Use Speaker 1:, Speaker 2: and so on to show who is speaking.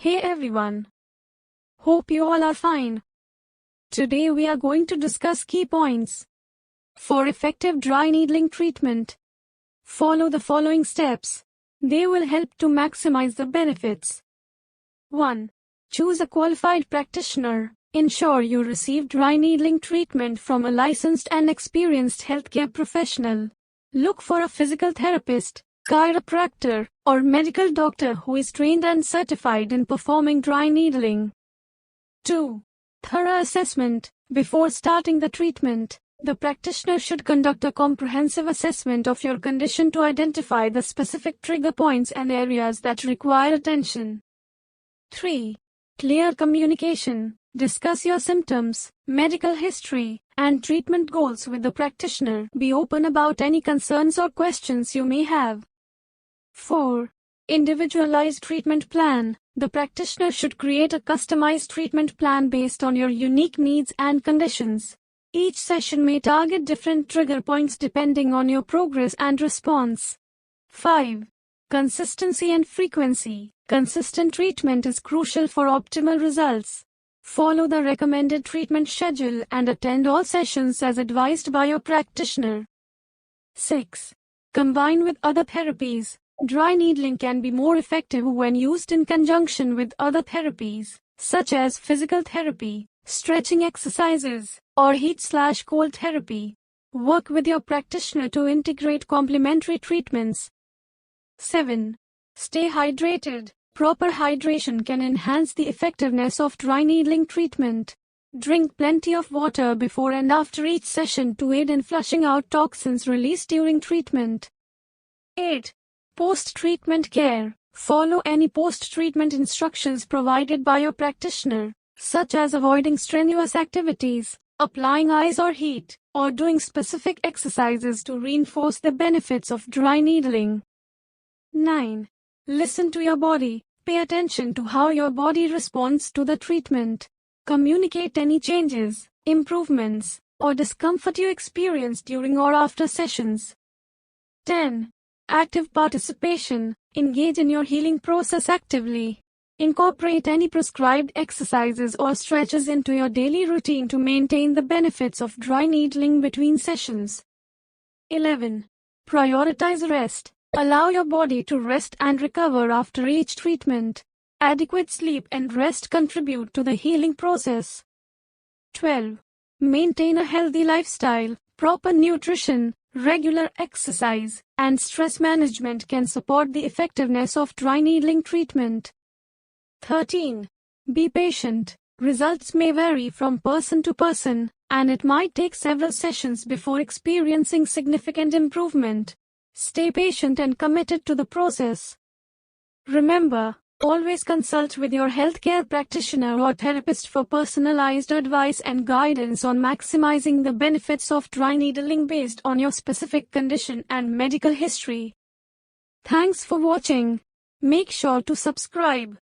Speaker 1: Hey everyone. Hope you all are fine. Today we are going to discuss key points for effective dry needling treatment. Follow the following steps. They will help to maximize the benefits. 1. Choose a qualified practitioner. Ensure you receive dry needling treatment from a licensed and experienced healthcare professional. Look for a physical therapist, chiropractor, or medical doctor who is trained and certified in performing dry needling. 2. Thorough assessment. Before starting the treatment, the practitioner should conduct a comprehensive assessment of your condition to identify the specific trigger points and areas that require attention. 3. Clear communication. Discuss your symptoms, medical history, and treatment goals with the practitioner. Be open about any concerns or questions you may have. 4. Individualized treatment plan. The practitioner should create a customized treatment plan based on your unique needs and conditions. Each session may target different trigger points depending on your progress and response. 5. Consistency and frequency. Consistent treatment is crucial for optimal results. Follow the recommended treatment schedule and attend all sessions as advised by your practitioner. 6. Combine with other therapies. Dry needling can be more effective when used in conjunction with other therapies, such as physical therapy, stretching exercises, or heat/cold therapy. Work with your practitioner to integrate complementary treatments. 7. Stay hydrated. Proper hydration can enhance the effectiveness of dry needling treatment. Drink plenty of water before and after each session to aid in flushing out toxins released during treatment. 8. Post-treatment care. Follow any post-treatment instructions provided by your practitioner, such as avoiding strenuous activities, applying ice or heat, or doing specific exercises to reinforce the benefits of dry needling. 9. Listen to your body. Pay attention to how your body responds to the treatment. Communicate any changes, improvements, or discomfort you experience during or after sessions. 10. Active participation. Engage in your healing process actively. Incorporate any prescribed exercises or stretches into your daily routine to maintain the benefits of dry needling between sessions. 11. Prioritize rest. Allow your body to rest and recover after each treatment. Adequate sleep and rest contribute to the healing process. 12. Maintain a healthy lifestyle. Proper nutrition, regular exercise, and stress management can support the effectiveness of dry needling treatment. 13. Be patient. Results may vary from person to person, and it might take several sessions before experiencing significant improvement. Stay patient and committed to the process. Remember, always consult with your healthcare practitioner or therapist for personalized advice and guidance on maximizing the benefits of dry needling based on your specific condition and medical history. Thanks for watching. Make sure to subscribe.